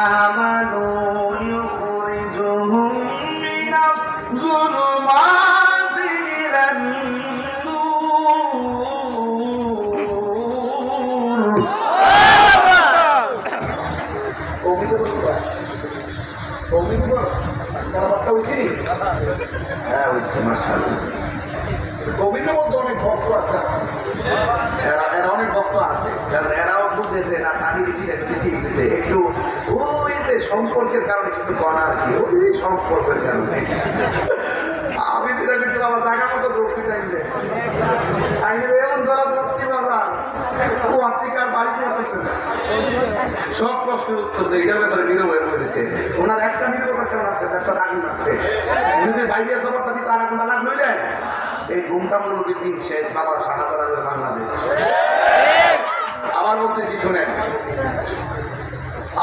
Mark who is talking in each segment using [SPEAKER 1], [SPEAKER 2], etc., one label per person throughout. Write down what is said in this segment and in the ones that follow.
[SPEAKER 1] آمنوا يخرجهم من الظلمات إلى النور
[SPEAKER 2] গোবিন্দ মধ্যে অনেক ভক্ত আছে, এরা অনেক ভক্ত আছে, কারণ এরাও বুঝতেছে না তাদের দিতেছে একটু ওই যে সম্পর্কের কারণে কিছু করা আর কি, ওই সম্পর্কের কারণে আমি যেটা কিছু আমার জায়গা মতো ধরছি চাইলে এমন ধরা ধরছি বাজার ও আপনি কার বাড়িতে আসছে সব প্রশ্নের উত্তর দেয় এটার ব্যাপারে নীরব হয়ে পড়েছে। ওনার একটা নীরবতার কারণ আছে, একটা আগুন আছে, উনি যে বাইরে জবাবটা দিতে আর আগুন আলাদ হইলে এই ঘুমটামূলকের দিন শেষ বাবার শাহাদাতের বাংলাদেশ। আবার বলতেছি শোনেন,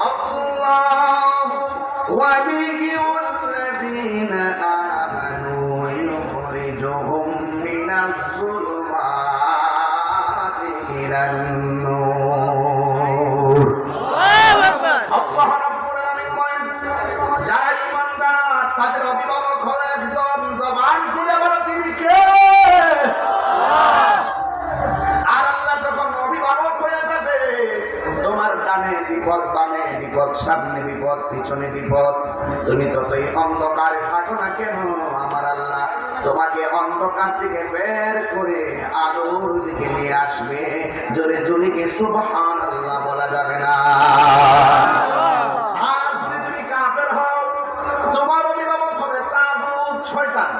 [SPEAKER 1] الله ولي الذين آمنوا يخرجهم من الظلمات إلى النور
[SPEAKER 2] আল্লাহ রাব্বুল আলামিন বলেন, যারা ঈমানদার তাদের অভিভাবক হলো একজন, জবান খুলে বলো তিনি কে?
[SPEAKER 1] আর আল্লাহ যখন অভিভাবক হয়ে যাবে, তোমার ডানে বিপদ, বামে বিপদ, সামনে বিপদ, পিছনে বিপদ, তুমি যতই অন্ধকারে থাকো না কেন, আমার আল্লাহ তোমাকে অন্ধকার থেকে বের করে আলোর দিকে নিয়ে আসবে। জোরে জোরে কে সুবহানাল্লাহ বলা যাবে না।
[SPEAKER 2] আর যদি তুমি কাফের হও, তোমার অভিভাবক হবে তাগুত, শয়তান।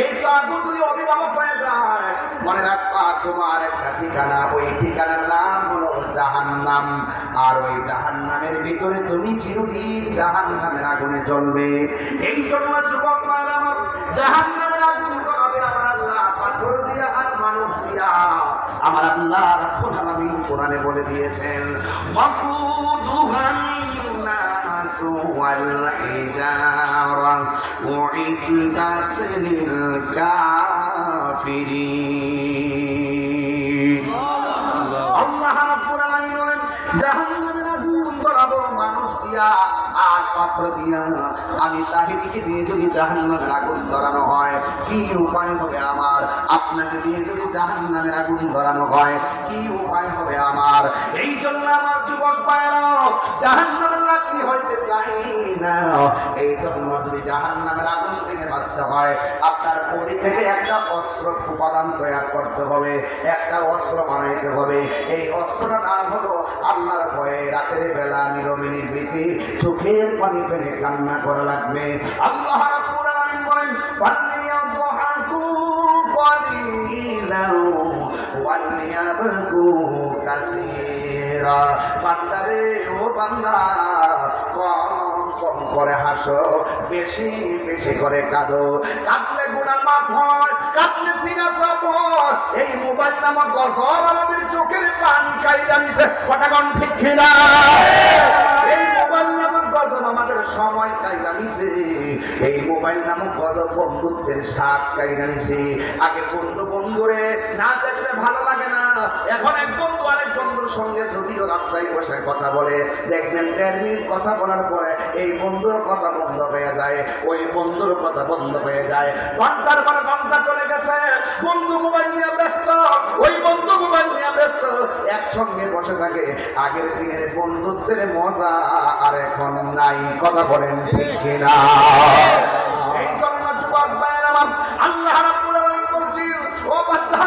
[SPEAKER 1] এই তাগুত যদি অভিভাবক হয়ে যায়, মনে রাখবা তোমার একটা ঠিকানা, ওই ঠিকানার নাম হলো জাহান্নাম। আর ওই জাহান্নামের ভিতরে তুমি চিরদিন জাহান্নামের আগুনে জ্বলবে। এই জন্য যুবক ভাইরা আমার, জাহান্নামের আগুন করাবে আমার আল্লাহ পাথর দিয়া আর মানুষ দিয়া। আমার আল্লাহ রাব্বুল আলামিন কোরআনে বলে দিয়েছেন, ওয়াকুদুহান নাসু ওয়াল হিজারা উইদ্দাত লিল কাফিরিন। আল্লাহ রাব্বুল আলামিন বলেন, জাহান্নামের আগুন ধরাবো মানুষ দিয়া আর পাথর দিয়া। আমি তাহিরিকে দিয়ে যদি জাহান্নামের আগুন ধরানো হয়, কি উপায় হবে আমার? আপনাকে দিয়ে যদি জাহান্নামের আগুন ধরানো হয়, কি উপায় হবে আমার? এই জন্য আমার যুবক ভাইরা, জাহান্নামের রাত্রি হইতে চাই না। এই জন্য যদি জাহান্নামের আগুন থেকে বাঁচতে হয়, আপনার বডি থেকে একটা অস্ত্র উপাদান তৈরি করতে হবে, একটা অস্ত্র বানাইতে হবে। এই অস্ত্রটার নাম হলো আল্লাহর ভয়ে রাতের বেলা নীরবে নিভৃতে চোখের পানি ফেলে কান্না করা লাগবে। আল্লাহ রাব্বুল আলামিন বলেন, ফালিয়াদহাকু কালিলান ওয়ালিয়াবকু কাসীরা। বান্দারে, ও বান্দা, কম করে হাসো, বেশি বেশি করে কাঁদো। কাঁদলে গুনাহ মাফ হয়, কাঁদলে সিনা সাফ হয়। এই মোবাইল নামক গজব আমাদের চোখের পানি চাইলা নিছে, কথা কোন ঠিক কিনা? এই মোবাইল নামক গজব আমাদের সময় চাইলা নিছে। এই মোবাইল নামক গজব বন্ধুত্বের স্বাদ চাইলা নিছে। আগে বন্ধু বন্ধুরে না দেখলে ভালো লাগে না, এখন এক বন্ধু আরেক বন্ধুর সঙ্গে যদিও রাস্তায় বসে কথা বলে, দেখবেন 1.5 মিনিট কথা বলার পরে এই বন্ধুর কথা বন্ধ হয়ে যায়, ওই বন্ধুর কথা বন্ধ হয়ে যায়। ঘন্টার পর ঘন্টা চলে গেছে, বন্ধু মোবাইল নিয়ে ব্যস্ত, ওই বন্ধু মোবাইল নিয়ে ব্যস্ত, একসঙ্গে বসে থাকে। আগের দিনের বন্ধুত্বের মজা আর এখন নাই, কথা বলেন ঠিক কিনা? এই জন্য যুবক ভাইয়েরা, আল্লাহ রাব্বুল আলামিন বলছেন, ও বান্দা,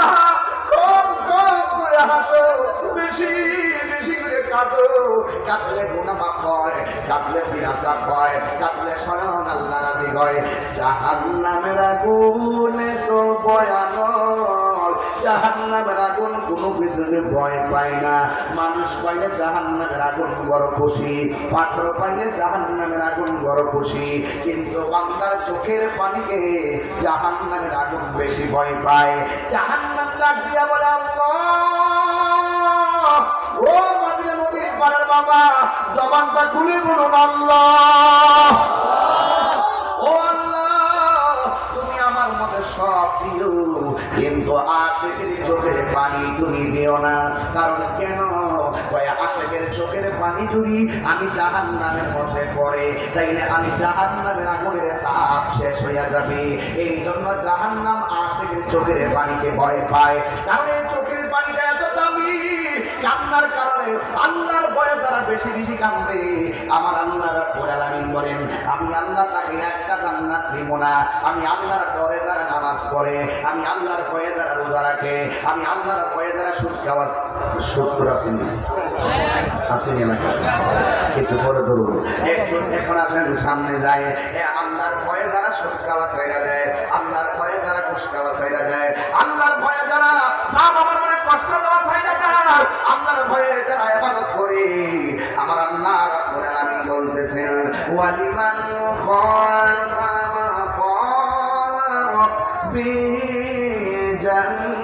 [SPEAKER 1] কম করে হাসো, বেশি বেশি করে কাঁদো। কাঁদলে গুনাহ মাফ হয়, কাঁদলে সিনা সাফ হয়, কাঁদলে স্বয়ং আল্লাহ রাজি হয়। জাহান্নামের আগুন তো ভয়ানক, জাহান্নামের আগুন কোনো কিছুকে ভয় পায় না। মানুষ পাইলে জাহান্নামের আগুন বড় খুশি, পাত্র পাইলে জাহান্নামের আগুন বড় খুশি, কিন্তু বান্দার চোখের পানিকে জাহান্নামের আগুন বেশি ভয় পায়। জাহান্নাম ডাক দিয়া বলে, আল্লাহ, ও মাদিনা নদীর পাড়ের বাবা, জবানটা খুলে বলুন আল্লাহ। ও আল্লাহ, তুমি আমার মধ্যে সব দিও, কিন্তু আশিকের চোখের পানি তুমি দিও না। কারণ কেন? আশিকের আশেকের চোখের পানি যদি আমি জাহান্নামের মধ্যে পড়ে, তাইলে আমি জাহান্নামের আগুনের তাপ শেষ হইয়া যাবে। এই জন্য জাহান্নাম আশেকের চোখের পানিকে ভয় পায়, কারণ এই চোখের পানিটা এত দামি। কান্নার কারণে আল্লাহর ভয়ে যারা বেশি বেশি কান্দে, আমার আল্লাহ রাব্বুল আলামিন বলেন, আমি আল্লাহ তাকে একটা জান্নাত দিব না। আমি আল্লাহর ডরে যারা নামাজ পড়ে, আমি আল্লাহর ভয়ে যারা রোজা রাখে, আমি আল্লাহর ভয়ে যারা সুদ খাওয়া, সুদ আসেনি আসেনি এলাকা একটু পরে ধরুন, একটু এখন আসেন সামনে যায়, আল্লাহর ভয়ে যারা সুদ খাওয়া ছাইরা দেয়, আল্লাহর ভয়ে যারা ঘুষ খাওয়া ছাইরা দেয়, আল্লাহর ভয়ে যারা মা বাবার মনে কষ্ট দেওয়া ছাইরা দেয়, আল্লাহর ভয়ে যারা ইবাদত করে, আমার আল্লাহ রাব্বুল আলামিন বলতেছেন, ওয়ালিমান খাফা মাকামা রাব্বি জান্নাতান।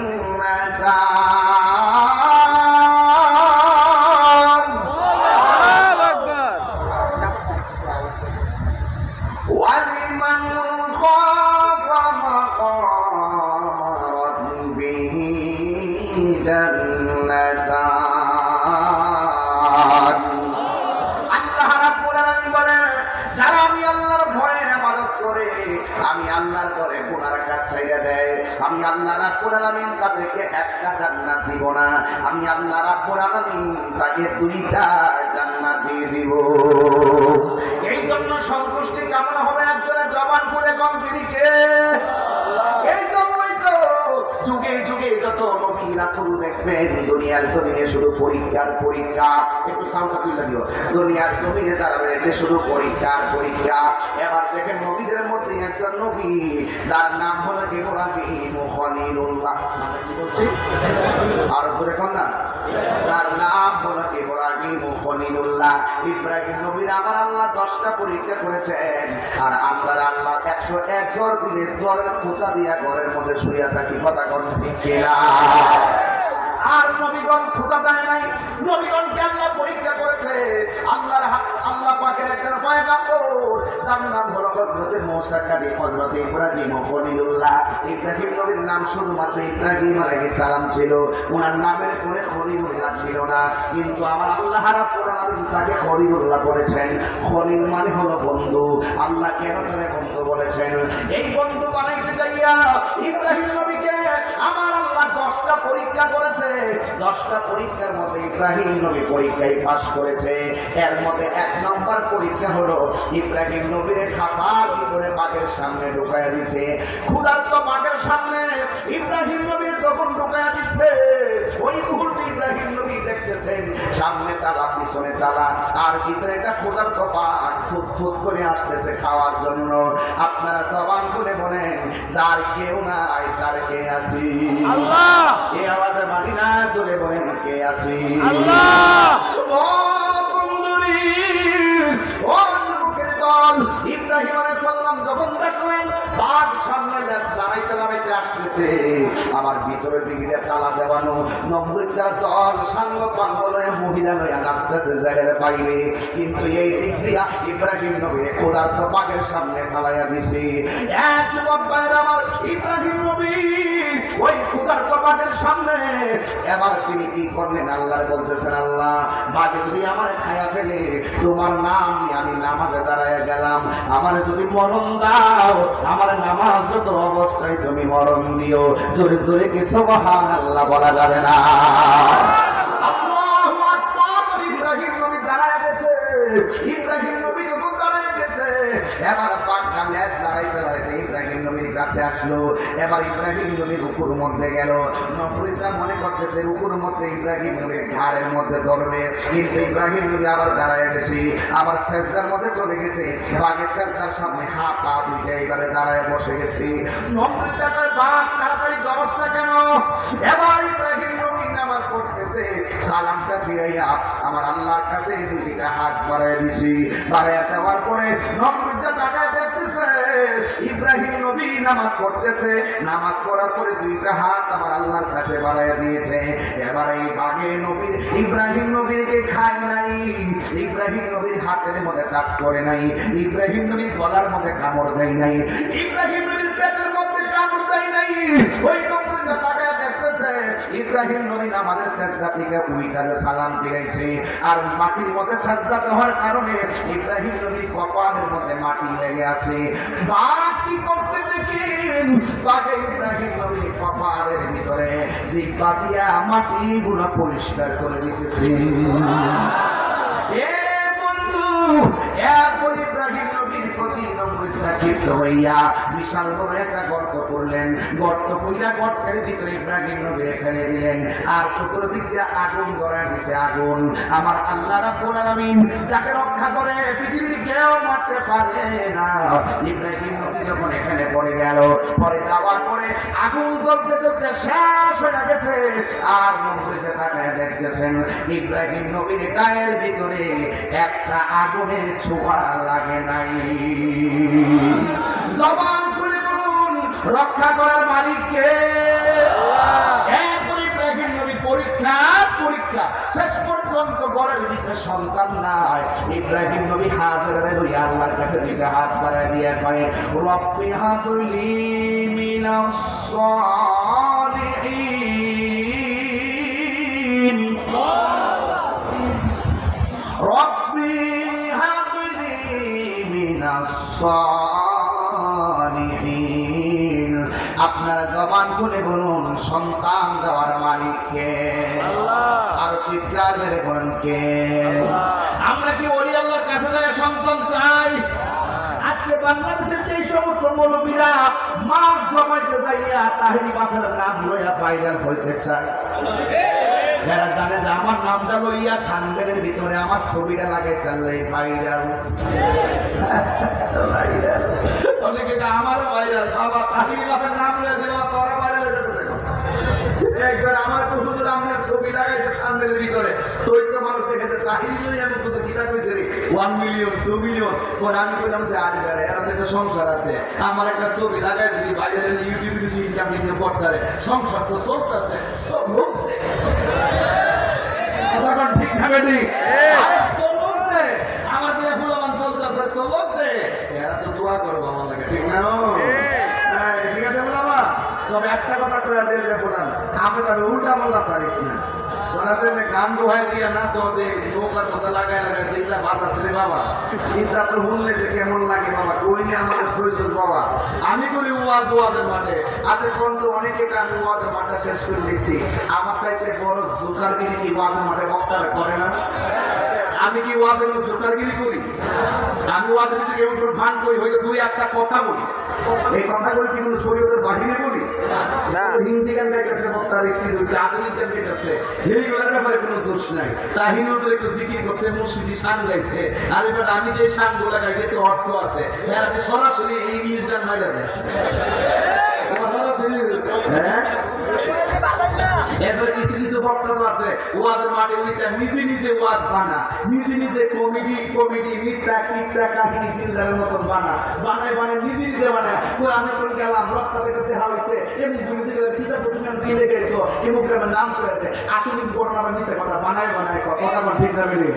[SPEAKER 1] ওয়ালিমান খাফা মাকামা রাব্বি জান্নাতান। আল্লাহ রাব্বুল আলামিন বলেন, যারা আমি আল্লাহর ভয়ে ইবাদত করে, আমি আল্লাহর পরে গুনার কাজ ছাইড়া দেয়, আমি আল্লাহ রাব্বুল আলামিন তাদেরকে একটা জান্নাত দিব না, আমি আল্লাহ রাব্বুল আলামিন তাকে দুইটা জান্নাত দিয়ে দিব। এই জন্য সন্তুষ্টি কামনা হবে একজনের জবান খুলে কম তিনি কে? এই জন্যই তো যুগে যুগে যত নবী রাসূল দেখবেন দুনিয়ার জমিনে শুধু পরীক্ষার পরীক্ষা। একটু সাউন্ডটা তুলে দিও। দুনিয়ার জমিনে যারা রয়েছে শুধু পরীক্ষার পরীক্ষা। এবার দেখেন নবীদের মধ্যে একজন নবী, তার নাম হলো ইব্রাহিম খলিলুল্লাহ। কি বলছি আর জোরে কোন না? তার নাম হলো ইব্রাহিম খলিলুল্লাহ। ইব্রাহিম নবীর আমার আল্লাহ 10টা পরীক্ষা করেছেন, আর আমরা আল্লাহ 101 জ্বর দিলে জ্বরের সুতা দিয়া ঘরের মধ্যে শুইয়া থাকি। কথা কোন ঠিক কিনা? আর নবীগণ সুতা দেয় নাই, নবীগণকে আল্লাহ পরীক্ষা করেছে। আল্লাহ পাকের একজন পয়গম্বর, তার নাম হলো হযরত মূসা কালিম, হযরত ইব্রাহিম খলিলুল্লাহ। ইব্রাহিম নবীর নাম শুধুমাত্র ইব্রাহিম আলাইহিস সালাম ছিল, ওনার নামের পরে খলিলুল্লাহ ছিল না। কিন্তু আমার আল্লাহ রাব্বুল আলামিন তাকে খলিলুল্লাহ বলেছেন। খলিল মানে হলো বন্ধু। আল্লাহ কেন তারে বন্ধু বলেছেন? এই বন্ধু বানাইতে যাইয়া ইব্রাহিম নবীকে আমার আল্লাহ 10টা পরীক্ষা করেছে। 10টা পরীক্ষার মধ্যে ইব্রাহিম নবী পরীক্ষায় পাস করেছে। এর মধ্যে 1 নম্বর পরীক্ষা হলো ইব্রাহিম নবীর খাসার ভিতরে বাঘের সামনে ঢুকাইয়া দিছে। ক্ষুধার্ত বাঘের সামনে ইব্রাহিম নবী যখন ঢুকাইয়া দিছে, ওই মুহূর্তে ইব্রাহিম নবী দেখতেছেন সামনে তালা, পিছনে তালা, আর ভিতরে একটা ক্ষুধার্ত বাঘ ফুট ফুট করে আসতেছে খাওয়ার জন্য। আপনারা জবান খুলে বলেন, যার কেউ নাই তার কে আছি? আল্লাহ। এই আওয়াজে মানি না, চলে বলেন কে আছি? আল্লাহ। ও বন্ধুরি, ও যুবকের দল, ইব্রাহিম আলাইহিস সালাম যখন দেখলেন বাঘ সামনে লড়াইতে লড়াইতে আসতেছে, আমার ভিতরের দিকে তালা দেওয়ানো নবুয়তের দল সাঙ্গ পাঙ্গ লয়ে মহিলা লইয়া নাচতেছে জায়গার বাইরে, কিন্তু এই দিক দিয়া ইব্রাহিম নবীরে ক্ষুধার্ত বাঘের সামনে ফালাইয়া দিছে। এক যুবক ভাইরা আমার, ইব্রাহিম নবী ওই ক্ষুধার্ত বাঘের সামনে এবার তিনি কি করলেন? আল্লাহর বলতেছেন, আল্লাহ বাঘ যদি আমার খায়া ফেলে, তোমার নাম নিয়ে আমি নামাজে দাঁড়ায় গেলাম, আমার যদি মরণ দাও, আমার নামাজরত অবস্থায় তুমি মরণ দিও। জোরে জোরে কি সুবহানাল্লাহ বলা যাবে না? আল্লাহু আকবার। ইব্রাহিম নবী দাঁড়ায় গেছে। ইব্রাহিম নবী যখন দাঁড়ায় গেছে, এবার বাঘটা লেজ দাঁড়াইতে দাঁড়াইতে ইব্রাহিম নবীর কাছে আসলো। এবার ইব্রাহিম নবী রুকুর মধ্যে গেল। নবীটা মনে করতেছে রুকুর মধ্যে ইব্রাহিম নবীর ঘাড়ের মধ্যে ধরবে, কিন্তু ইব্রাহিম নবী আবার দাঁড়ায় গেছে, আবার সেজদার মধ্যে চলে গেছে। বাঘের সেজদার সামনে পা দুইটা এইভাবে দাঁড়ায় বসে গেছে। নবীটা কয়, বাঘ তাড়াতাড়ি জবাব না কেন? এবার ইব্রাহিম নবী নামাজ পড়তেছে, সালামটা ফিরাইয়া আমার আল্লাহর কাছে দুইটা হাত বাড়ায় দিছি। বাড়াইয়া দেওয়ার পরে নবীটা তাকায় দেখতেছে ইব্রাহিম নবী নামাজ পড়তেছে। নামাজ পড়ার পরে দুইটা হাত আমার আল্লাহর কাছে বাড়াইয়া দিয়েছে। এবার এই বাঘে নবীর ইব্রাহিম নবীকে খাই নাই, ইব্রাহিম নবীর হাতের মধ্যে টাচ করে নাই, ইব্রাহিম নবীর গলার মধ্যে কামড় দেয় নাই, ইব্রাহিম নবীর পেটের মধ্যে কামড় দেয় নাই। ওই নবীটা তাকায় দেখতেছে ইব্রাহিম নবী নামাজের সাজদা থেকে উইটারে সালাম দিয়েছে আর মাটির মধ্যে সাজদা দেওয়ার কারণে ইব্রাহিম নবী কপালের মধ্যে মাটি লেগে আছে। বাপ কি করতে দেখেন বাগে ইব্রাহিম নবী কপালের ভিতরে জিহ্বা দিয়া মাটিগুলো পরিষ্কার করে দিতেছে। এ বন্ধু এরপর ইব্রাহিম নবীর প্রতি নম্রতা ক্ষিপ্ত হইয়া বিশাল বড় একটা গর্ত করলেন। গর্ত কইরা গর্তের ভিতরে ইব্রাহিম নবী ফেলে দিলেন আর চতুর্দিক দিয়ে আগুন ধরায় দিছে। আগুন আমার আল্লাহ রাব্বুল আলামিন যাকে রক্ষা করে পৃথিবীর কেউ মারতে পারে না। ইব্রাহিম নবী যখন এখানে পড়ে গেল, পরে যাওয়ার পরে আগুন জ্বলতে জ্বলতে শেষ হয়ে গেছে আর নবীতে তাকায় দেখতেছেন ইব্রাহিম নবীর গায়ের ভিতরে একটা আগুনের ছোঁয়া লাগে নাই। জবান খুলে বলুন রক্ষা করার মালিক কে? এরপর ইব্রাহিম নবী পরীক্ষা শেষ পর্যন্ত ঘরের ভিতরে সন্তান নাই। ইব্রাহিম নবী হাজেরারে লইয়া আল্লাহর কাছে দুইটা হাত বাড়ায় দিয়ে কয় রব্বি হাবলি মিনাস সালিহিন রব্বি হাবলি মিনাস সালিহিন। আপনারা জবান খুলে বলুন সন্তান দেওয়ার মালিক কে? আর চিৎকার মেরে বলুন কে? আমরা কি ওলি আল্লাহর কাছে যায় সন্তান চাই? আজকে বাংলাদেশের যে সমস্ত মৌলবীরা মাছ জমাইতে যাইয়া তাহিরি মাথার নাম লইয়া ভাইরাল হইতে চায়, যারা জানে যে আমার নামটা লইয়া খানদের ভিতরে আমার ছবিটা লাগাই তাহলে ভাইরাল অনেকে আমারও ভাইরাল বাবা তাহিরি বাপের নাম লইয়া দেওয়া তোরা ভাইরাল যেতে দেখো। একবার আমার কুকুর আমার ছবি লাগাইছে খানদের ভিতরে চৈত্য মানুষ দেখেছে তাহিরি লইয়া আমি কুকুর গীতা কইছে রে 1 মিলিয়ন 2 মিলিয়ন। পরে আমি বললাম যে আরে বেড়ে এরা তো একটা সংসার আছে, আমার একটা ছবি লাগাই যদি বাইরে ইউটিউবে কিছু ইনকাম দিতে পড়তারে সংসার তো চলতেছে সব ঠিক হবে ঠিক আমাদের ফুলমান চলতেছে চলতে এরা তো দোয়া করবো আমার লাগে ঠিক না? ঠিক আছে বলাবা তবে একটা কথা করে দিয়ে বললাম আমি তবে উল্টা বললাম পারিস না। গান দোহাই দিয়া নাচ আছে নৌকার কথা লাগাই লাগাইছে এটা বাতা ছেলে বাবা এটা তো শুনলে যে কেমন লাগে বাবা কই নিয়ে আমাদের পরিচয় বাবা। আমি করি ওয়াজের মাঠে আজকে পর্যন্ত অনেকে আমি ওয়াজের মাঠে শেষ করে দিয়েছি। আমার চাইতে বড় জোকারগিরি কি ওয়াজের মাঠে বক্তারা করে না? আমি কি ওয়াজের মধ্যে জোকারগিরি করি? আমি ওয়াজের মধ্যে কেমন করে ফান করি হয়তো দুই একটা কথা বলি। এই কথাগুলো কি কোনো শরীয়তের বাহিরে বলি না? হিন্দি গান গাইতেছে বক্তার স্ত্রী আধুনিক গান গাইতেছে এইগুলোর ব্যাপারে কোনো দোষ নাই। তাহিনুর একটু জিকির করছে মসজিদি শান গাইছে আর এবার আমি যে শান গুলা গাই এতে অর্থ আছে এরা সরাসরি ইংলিশ গান মাইরা দেয়। এরপরে কিছু কিছু বক্তব্য আছে ওয়াজের মাঠে ওইটা নিজে নিজে ওয়াজ বানা নিজে নিজে কমেডি মিথ্যা কাহিনী কিনজারের মতন বানায় নিজে নিজে বানায়। আমি এখন গেলাম রাস্তা থেকে দেখা হয়েছে এমনি বুঝতে গেলে কিতাব প্রতিষ্ঠান কিনে গেছো এমন গ্রামের নাম করেছে আসলে ঘটনাটা মিশে কথা বানায় কথা বল ঠিক যাবে নি।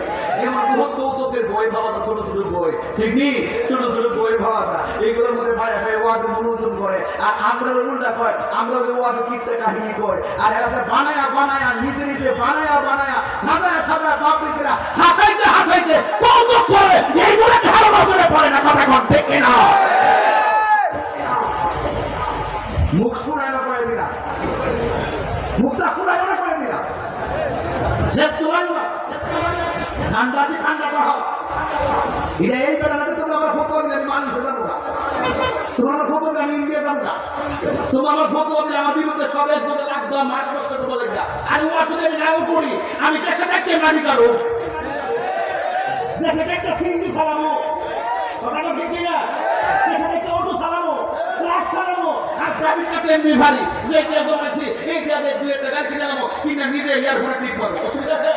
[SPEAKER 1] এমন বহুত কৌতুকের বই ভাবা যায় ছোট ছোট বই ঠিক নি ছোট ছোট বই ভাবা যায় এইগুলোর মধ্যে ভাই ওয়াজ মনোরঞ্জন করে আর আমরা উল্টা কয় আমরা ওয়াজ কিচ্ছা কাহিনী কয় আর এরা বানায়া নিজে নিজে বানায়া সাজায়া পাবলিকরা হাসাইতে কৌতুক করে এইগুলো ভালো নজরে পড়ে না কথা কোন ঠিক না। মুখ শুনাইলো করে দিলা মুখটা শুনাইলো করে দিলা সে তোমার ঠান্ডা আছে ঠান্ডা করা এটা এই বেড়াতে তো আমার ফটো দিলে আমি মানুষ জানো না তোমার ফটো দিয়ে আমি ইন্ডিয়া যাবো না তোমার ফটো দিয়ে আমার বিরুদ্ধে সব একজনে লাগবে মাঠ কষ্ট করে বলে যা আর ও যদি আমি নাও করি আমি দেশে থাকতে মারি কারো দেশে একটা ফিল্মি চালাবো কথাটা ঠিক না দেশে একটা অটো চালাবো ট্রাক চালাবো আর প্রাইভেট কাটে এমনি ভারী যে এটা জমাইছি এইটা দিয়ে 2 টাকা কিনে নেবো কিনে নিজে এয়ারফোনে ক্লিক করবো অসুবিধা আছে?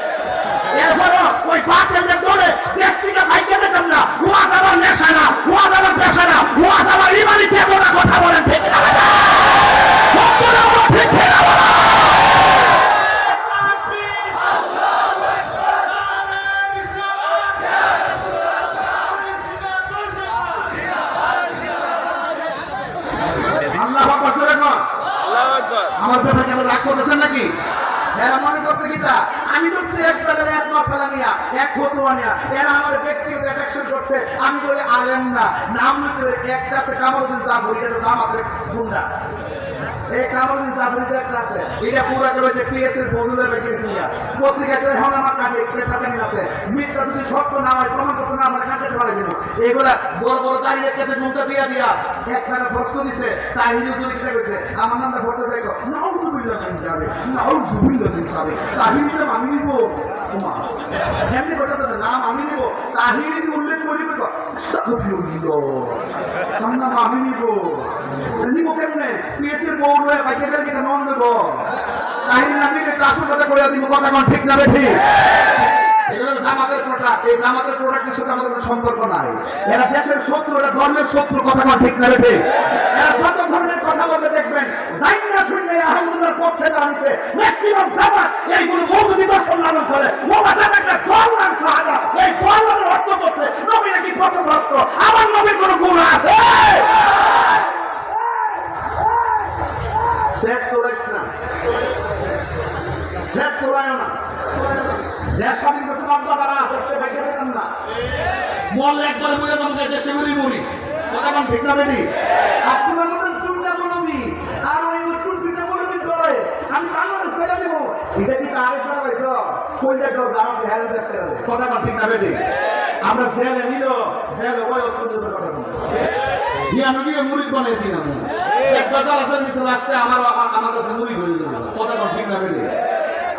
[SPEAKER 1] এরপরও ওই পাটেলের দৌড়ে দেশ থেকে ভাইকে যেতাম না ওয়াজ আমার নেশা না ওয়াজ আমার পেশা না ওয়াজ আমার ইমানি চেতনা কথা বলেন ঠিক না আমার ব্যাপারে কেমন রাগ করতেছেন না
[SPEAKER 2] নাকি? এরা মনে করছে কি তা আমি করছি এক কালের এক মশলা নিয়া এক ফতুয়া নিয়া এরা আমার ব্যক্তিগত অ্যাট্রাকশন করছে আমি বলে আলেম না নাম নিতে একটা আছে কামরুদ্দিন জাফর এটা তো আমাদের গুন্ডা এই কামরুদ্দিন জাফর যে একটা আছে এটা পুরো করে যে পিএস এর বদলে বেরিয়েছে নিয়া পত্রিকাতে এখন আমার কাছে পেপারকানি আছে মিথ্যা যদি সত্য না হয় প্রমাণ করতে না আমরা কাটতে পারে দিব এগুলা বড় বড় দাঁড়িয়ে কাছে মুখটা দিয়া দিয়া একখানা ফটো দিছে তাই হিজু করে কি কইছে আমার নামটা ফটো দেখো নাউজুবিল্লাহ মিন যাবে নাউজুবিল্লাহ মিন যাবে তাহিরিটা আমি নিব ওমা এমনি কথা তো নাম আমি নিব তাহিরি উল্লেখ করিবে তো আস্তাগফিরুল্লাহ তার নাম আমি নিব নিব কেমনে পিএস এর বউ রয়ে বাইকের দিকে নন দেব তাহিরি নামে একটা আসল কথা কইয়া দিব কথা কোন ঠিক না বেঠি এগুলো জামাতের প্রোডাক্ট এই জামাতের প্রোডাক্টের সাথে আমাদের কোনো সম্পর্ক নাই এরা দেশের শত্রু এরা ধর্মের শত্রু কথা কোন ঠিক না বেঠি এরা সব ধর্মের কথা বলে দেখবেন জাইন্না শুনলে আলহামদুলিল্লাহর পক্ষে দাঁড়িয়েছে ম্যাক্সিমাম জামাত এইগুলো মৌলবী দর্শন লালন করে ওরা একটা কল্যাণ চাঁদা এই কল্যাণের অর্থ করছে নবী নাকি পথভ্রষ্ট আমার নবীর কোনো গুণ আছে সেট করিস না সেট করায় না দেশ স্বাধীন করছে বাপদাদারা দেশকে ভাগ্যে দিতাম না মরলে একবার মরে যাবো দেশে মরি মরি কথা কোন ঠিক না বেটি আপনার মতন টুনটা বলবি আর ওই টুনটা বলবি করে আমি কানুন ছেড়ে দেবো এটা কি তার একবার হয়েছ কইলে তো যারা ছেড়ে দেশে কথা কোন ঠিক না বেটি আমরা জেলে নিল জেলে ওই অসুবিধা কথা বল নবীকে মুরিদ বানাই দিলাম এক বাজার আছে মিশে লাস্টে আমার কাছে মুরিদ হয়ে গেল কথা কোন ঠিক না বেটি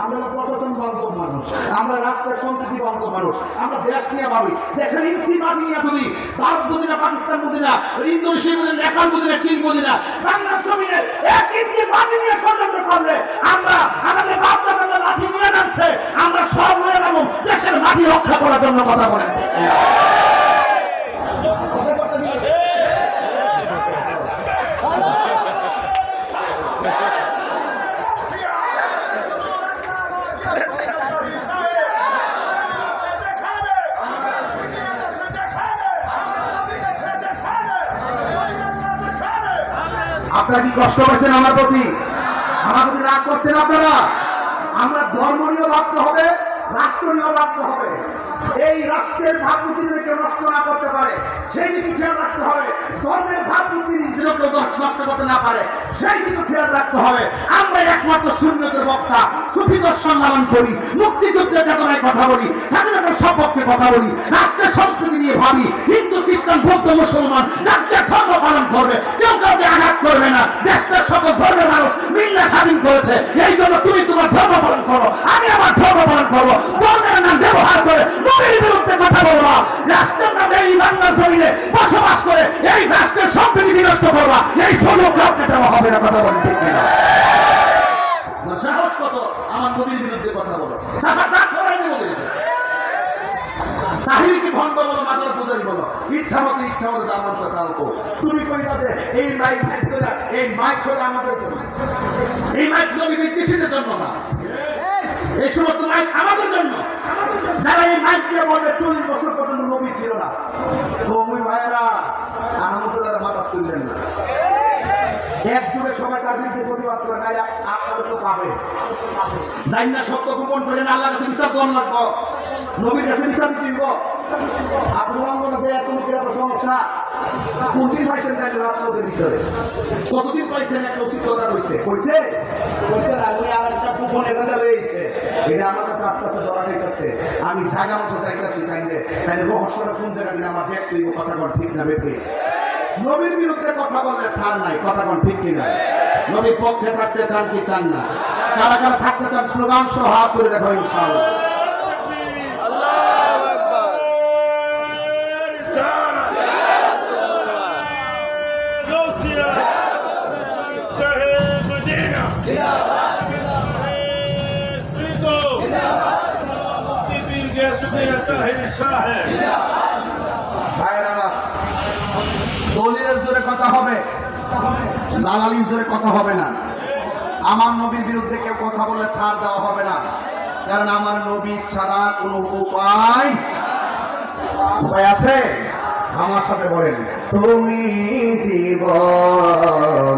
[SPEAKER 2] আমরা প্রশাসন বান্ধব মানুষ আমরা রাষ্ট্রের সম্প্রীতি বান্ধব মানুষ আমরা দেশ নিয়ে ভাবি দেশের ইঞ্চি মাটি নিয়ে বুঝি ভারত বুঝি না পাকিস্তান বুঝি না ইন্দোনেশিয়া বুঝি না নেপাল বুঝি না চীন বুঝি না বাংলার জমিনে 1 ইঞ্চি মাটি নিয়ে ষড়যন্ত্র করলে আমরা আমাদের বাপ দাদা লাঠি নিয়ে নামছে আমরা সব হয়ে যাবো দেশের মাটি রক্ষা করার জন্য কথা বলেন আপনারা কি কষ্ট করছেন আমার প্রতি রাগ করছেন আপনারা আমরা ধর্ম নিয়ে ভাবতে হবে রাষ্ট্র নিয়ে ভাবতে হবে এই রাষ্ট্রের ভাবমূর্তি কেউ নষ্ট না করতে পারে সেই দিকে খেয়াল রাখতে হবে ধর্মের ভাবমূর্তি কেউ নষ্ট করতে না পারে সেই দিকে খেয়াল রাখতে হবে আমরা একমাত্র সুন্নতের বক্তা সুফি দর্শন লালন করি মুক্তিযুদ্ধের চেতনায় কথা বলি স্বাধীনতার সপক্ষে কথা বলি রাষ্ট্রের সংস্কৃতি নিয়ে ভাবি হিন্দু খ্রিস্টান বৌদ্ধ মুসলমান যার ধর্ম পালন করবে কেউ কাউকে আঘাত করবে না দেশের সকল ধর্মের মানুষ মিল্লা স্বাধীন করেছে এই জন্য তুমি তোমার ধর্ম পালন করো আমি আমার ধর্ম পালন করবো ধর্মের নাম ব্যবহার করে নবীর বিরুদ্ধে কথা বলবা রাষ্ট্রের নামে এই বাংলার জমিনে বসবাস করে এই রাষ্ট্রের সম্প্রীতি বিনষ্ট করবা এই সব কাউকে দেওয়া হবে না কথা বলেন ঠিক কিনা সাহস কত আমার নবীর বিরুদ্ধে কথা বলো তাহিরকে ভণ্ড বলো মাতার পূজারি বলো ইচ্ছা মতো জানমান চালকো তুমি কইবা যে এই মাইক করে এই মাইক করে আমাদের জন্য এই মাইক নবী কৃষিদের জন্য না এই সমস্ত মাইক আমাদের জন্য যারা এই মাইক দিয়ে বলবে 40 বছর পর্যন্ত নবী ছিল না তুমি ভাইয়েরা আমাদের যারা মাথা তুললেন না একজনের সবাই তার বিরুদ্ধে প্রতিবাদ করে না আপনারা তো পাবে জানি না সত্য গোপন করে না আল্লাহর কাছে বিশ্বাস দন লাগবো নবীর কাছে বিশ্বাস দিতে দিব আপনার মনে হয় এত কিরকম সমস্যা কোনদিন পাইছেন তাই রাষ্ট্রপতির ভিতরে কতদিন পাইছেন একটা অভিজ্ঞতা রয়েছে কইছে না উনি আমার একটা গোপন এজেন্ডা রয়েছে এটা আমার কাছে আস্তে আস্তে ধরা হইতেছে আমি জায়গা মতো চাইতেছি তাইলে রহস্যটা কোন জায়গা দিন আমার দেখতে হইব কথা কোন ঠিক না বেঠি নবীর বিরুদ্ধে কথা বললে ছাড় নাই কথা কোন ঠিক কিনা নবীর পক্ষে থাকতে চান কি চান না কারা কারা থাকতে চান স্লোগান সহ হাত তুলে দেখো ইনশাআল্লাহ দলিলের জোরে কথা হবে দালালির জোরে কথা হবে না আমার নবীর বিরুদ্ধে কেউ কথা বলে ছাড় দেওয়া হবে না কারণ আমার নবী ছাড়া কোনো উপায় আছে আমার সাথে বলেন তুমি জীবন